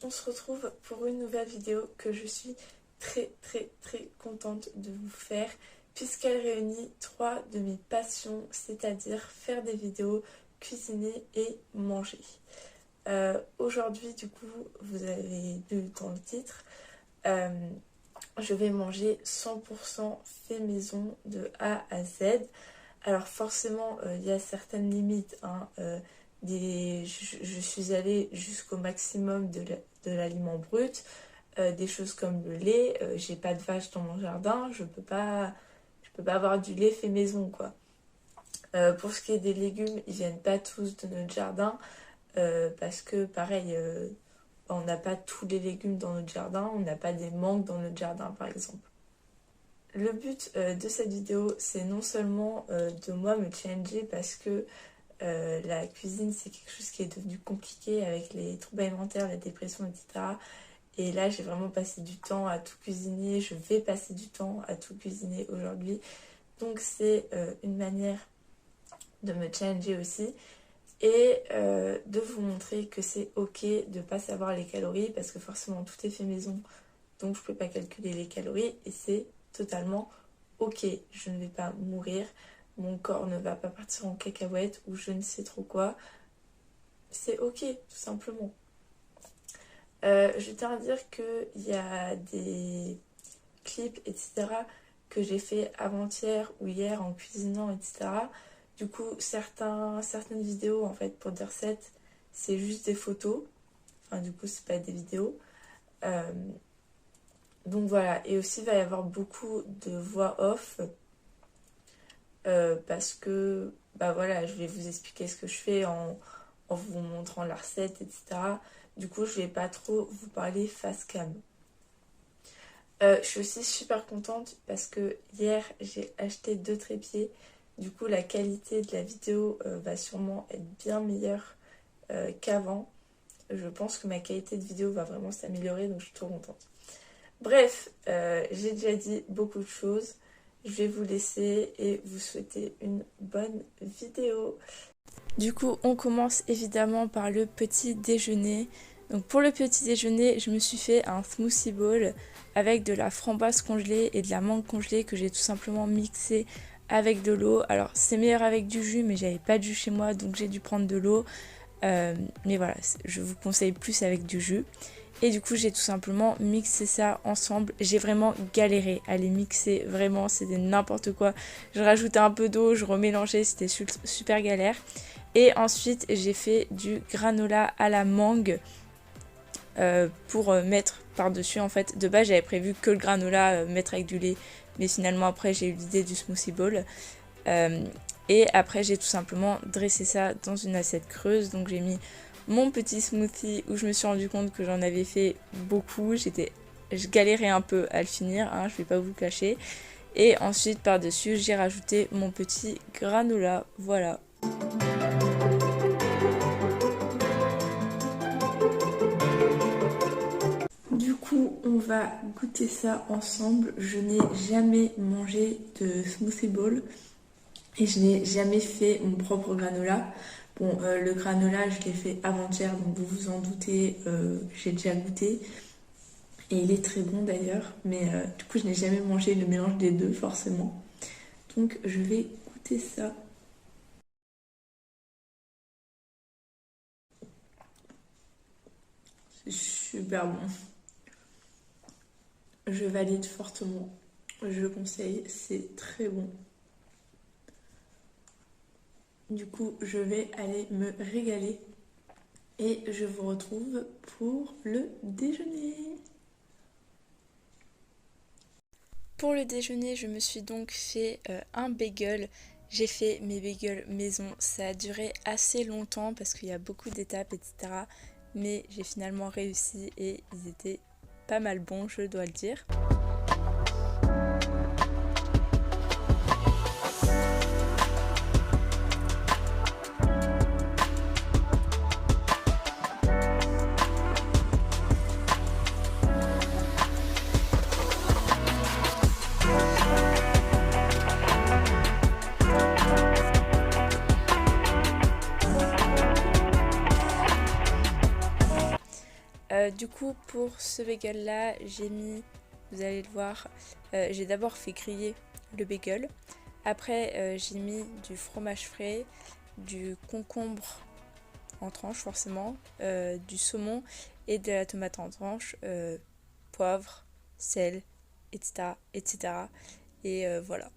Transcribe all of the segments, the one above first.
on se retrouve pour une nouvelle vidéo que je suis très contente de vous faire puisqu'elle réunit trois de mes passions, c'est-à-dire faire des vidéos, cuisiner et manger. Aujourd'hui, du coup, vous avez vu dans le titre, je vais manger 100% fait maison de A à Z. Alors forcément, il y a certaines limites, hein. Je suis allée jusqu'au maximum de l'aliment brut. Des choses comme le lait, j'ai pas de vache dans mon jardin, je peux pas avoir du lait fait maison, quoi. Pour ce qui est des légumes, ils viennent pas tous de notre jardin, parce que pareil, on n'a pas tous les légumes dans notre jardin, on n'a pas des mangues dans notre jardin par exemple. Le but de cette vidéo, c'est non seulement de moi me challenger parce que la cuisine c'est quelque chose qui est devenu compliqué avec les troubles alimentaires, la dépression, etc. Et là j'ai vraiment passé du temps à tout cuisiner, je vais passer du temps à tout cuisiner aujourd'hui. Donc c'est une manière de me challenger aussi et de vous montrer que c'est ok de pas savoir les calories parce que forcément tout est fait maison, donc je peux pas calculer les calories et c'est totalement ok. Je ne vais pas mourir, mon corps ne va pas partir en cacahuète ou je ne sais trop quoi. C'est ok, tout simplement. Je tiens à dire qu'il y a des clips, etc. que j'ai fait avant-hier ou hier en cuisinant, etc. Du coup, certaines vidéos, en fait, pour des recettes, c'est juste des photos. Enfin, du coup, c'est pas des vidéos. Donc voilà, et aussi il va y avoir beaucoup de voix off parce que bah voilà, je vais vous expliquer ce que je fais en vous montrant la recette, etc. Du coup, je vais pas trop vous parler face cam. Je suis aussi super contente parce que hier j'ai acheté 2 trépieds. Du coup, la qualité de la vidéo va sûrement être bien meilleure qu'avant. Je pense que ma qualité de vidéo va vraiment s'améliorer, donc je suis trop contente. Bref, j'ai déjà dit beaucoup de choses. Je vais vous laisser et vous souhaiter une bonne vidéo. Du coup, on commence évidemment par le petit déjeuner. Donc pour le petit déjeuner, je me suis fait un smoothie bowl avec de la framboise congelée et de la mangue congelée que j'ai tout simplement mixé avec de l'eau. Alors c'est meilleur avec du jus, mais j'avais pas de jus chez moi, donc j'ai dû prendre de l'eau. Mais voilà, je vous conseille plus avec du jus. Et du coup j'ai tout simplement mixé ça ensemble. J'ai vraiment galéré à les mixer, vraiment c'était n'importe quoi. Je rajoutais un peu d'eau, je remélangeais, c'était super galère. Et ensuite j'ai fait du granola à la mangue pour mettre par dessus. En fait de base j'avais prévu que le granola mettre avec du lait, mais finalement après j'ai eu l'idée du smoothie bowl. Et après j'ai tout simplement dressé ça dans une assiette creuse. Donc j'ai mis mon petit smoothie où je me suis rendu compte que j'en avais fait beaucoup. Je galérais un peu à le finir, hein, je vais pas vous le cacher. Et ensuite par dessus j'ai rajouté mon petit granola, voilà. Du coup on va goûter ça ensemble. Je n'ai jamais mangé de smoothie bowl et je n'ai jamais fait mon propre granola. Bon, le granola, je l'ai fait avant-hier, donc vous vous en doutez, j'ai déjà goûté. Et il est très bon d'ailleurs, mais du coup, je n'ai jamais mangé le mélange des deux, forcément. Donc, je vais goûter ça. C'est super bon. Je valide fortement. Je conseille, c'est très bon. Du coup, je vais aller me régaler. Et je vous retrouve pour le déjeuner. Pour le déjeuner, je me suis donc fait un bagel. J'ai fait mes bagels maison. Ça a duré assez longtemps parce qu'il y a beaucoup d'étapes, etc. Mais j'ai finalement réussi et ils étaient pas mal bons, je dois le dire. Du coup pour ce bagel là j'ai mis, vous allez le voir, j'ai d'abord fait griller le bagel. Après j'ai mis du fromage frais, du concombre en tranches forcément, du saumon et de la tomate en tranches, poivre, sel, etc. etc. Et voilà.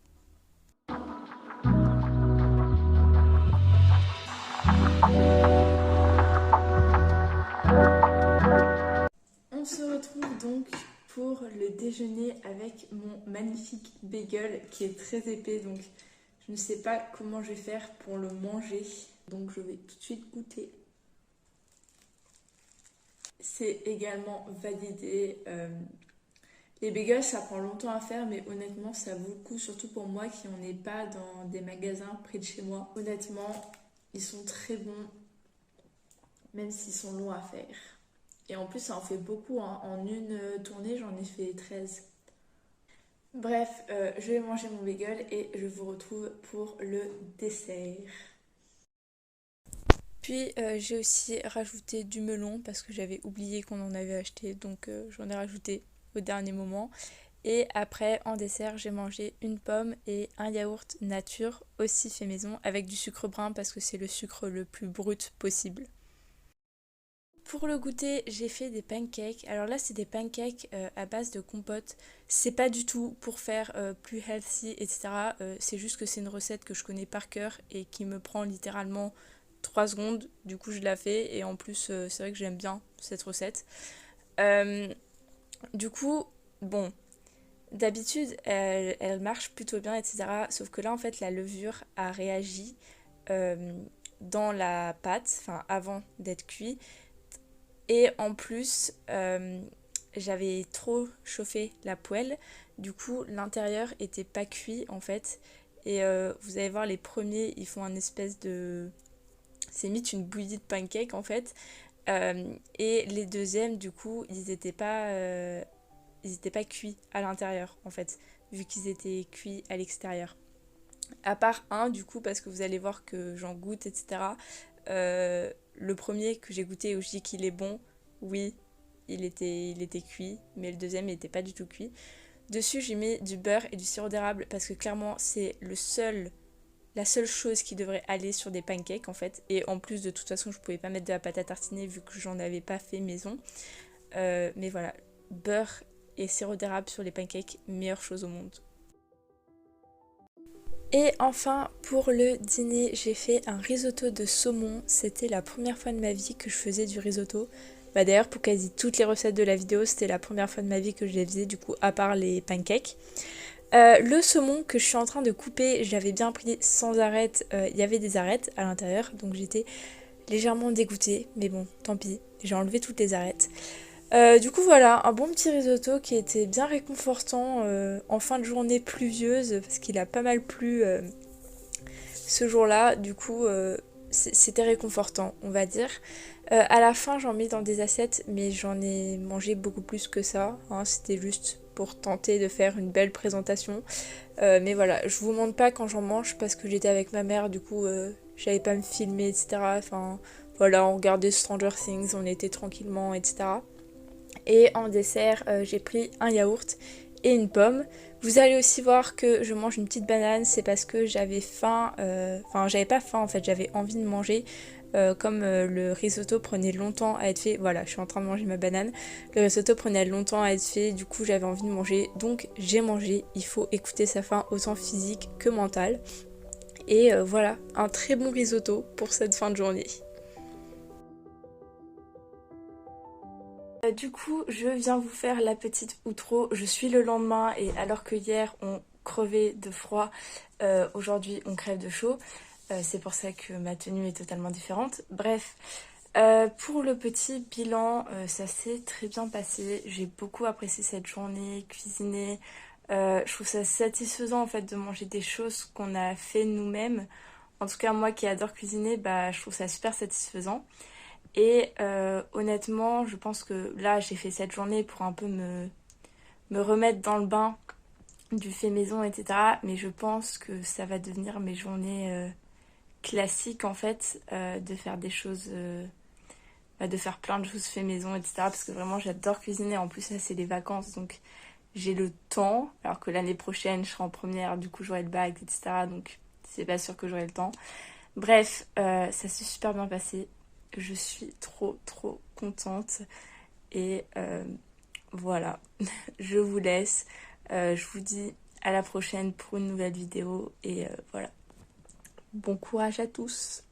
On se retrouve donc pour le déjeuner avec mon magnifique bagel qui est très épais, donc je ne sais pas comment je vais faire pour le manger, donc je vais tout de suite goûter. C'est également validé. Les bagels ça prend longtemps à faire, mais honnêtement ça vaut le coup, surtout pour moi qui n'en ai pas dans des magasins près de chez moi. Honnêtement ils sont très bons, même s'ils sont longs à faire. Et en plus ça en fait beaucoup, hein. En une tournée j'en ai fait 13. Bref, je vais manger mon bagel et je vous retrouve pour le dessert. Puis j'ai aussi rajouté du melon parce que j'avais oublié qu'on en avait acheté, donc j'en ai rajouté au dernier moment. Et après en dessert j'ai mangé une pomme et un yaourt nature aussi fait maison avec du sucre brun parce que c'est le sucre le plus brut possible. Pour le goûter, j'ai fait des pancakes. Alors là, c'est des pancakes à base de compote. C'est pas du tout pour faire plus healthy, etc. C'est juste que c'est une recette que je connais par cœur et qui me prend littéralement 3 secondes. Du coup, je la fais et en plus, c'est vrai que j'aime bien cette recette. Euh, du coup, bon, d'habitude, elle marche plutôt bien, etc. Sauf que là, en fait, la levure a réagi euh, dans la pâte, enfin avant d'être cuit. Et en plus, j'avais trop chauffé la poêle. Du coup, l'intérieur était pas cuit en fait. Et vous allez voir, les premiers, ils font un espèce de... C'est limite une bouillie de pancake en fait. Et les deuxièmes, du coup, ils étaient pas cuits à l'intérieur en fait, vu qu'ils étaient cuits à l'extérieur. À part un, du coup, parce que vous allez voir que j'en goûte, etc. Le premier que j'ai goûté où je dis qu'il est bon, oui, il était cuit, mais le deuxième il n'était pas du tout cuit. Dessus, j'ai mis du beurre et du sirop d'érable parce que clairement, c'est la seule chose qui devrait aller sur des pancakes en fait. Et en plus, de toute façon, je pouvais pas mettre de la pâte à tartiner vu que j'en avais pas fait maison. Mais voilà, beurre et sirop d'érable sur les pancakes, meilleure chose au monde. Et enfin, pour le dîner, j'ai fait un risotto de saumon. C'était la première fois de ma vie que je faisais du risotto. Bah d'ailleurs, pour quasi toutes les recettes de la vidéo, c'était la première fois de ma vie que je les faisais, du coup, à part les pancakes. Le saumon que je suis en train de couper, j'avais bien pris sans arête. Il y avait des arêtes à l'intérieur, donc j'étais légèrement dégoûtée. Mais bon, tant pis, j'ai enlevé toutes les arêtes. Du coup voilà, un bon petit risotto qui était bien réconfortant en fin de journée pluvieuse parce qu'il a pas mal plu ce jour-là. Du coup c'était réconfortant on va dire. À la fin j'en mets dans des assiettes mais j'en ai mangé beaucoup plus que ça, hein. C'était juste pour tenter de faire une belle présentation. Mais voilà, je vous montre pas quand j'en mange parce que j'étais avec ma mère, du coup j'avais pas me filmer etc. Enfin voilà, on regardait Stranger Things, on était tranquillement etc. Et en dessert, j'ai pris un yaourt et une pomme. Vous allez aussi voir que je mange une petite banane, c'est parce que j'avais faim, enfin j'avais pas faim en fait, j'avais envie de manger. Comme le risotto prenait longtemps à être fait, voilà, je suis en train de manger ma banane. Le risotto prenait longtemps à être fait, du coup j'avais envie de manger, donc j'ai mangé. Il faut écouter sa faim autant physique que mentale. Et voilà, un très bon risotto pour cette fin de journée. Du coup, je viens vous faire la petite outro. Je suis le lendemain et alors que hier on crevait de froid, aujourd'hui on crève de chaud. C'est pour ça que ma tenue est totalement différente. Bref, pour le petit bilan, ça s'est très bien passé. J'ai beaucoup apprécié cette journée, cuisiner. Je trouve ça satisfaisant en fait de manger des choses qu'on a fait nous-mêmes. En tout cas, moi qui adore cuisiner, bah, je trouve ça super satisfaisant. Et honnêtement, je pense que là, j'ai fait cette journée pour un peu me remettre dans le bain du fait maison, etc. Mais je pense que ça va devenir mes journées classiques, en fait, de faire des choses de faire plein de choses fait maison, etc. Parce que vraiment j'adore cuisiner. En plus, là c'est les vacances, donc j'ai le temps. Alors que l'année prochaine, je serai en première, du coup j'aurai le bac, etc. Donc c'est pas sûr que j'aurai le temps. Bref, ça s'est super bien passé. Je suis trop contente. Et voilà, je vous laisse. Je vous dis à la prochaine pour une nouvelle vidéo. Et voilà, bon courage à tous.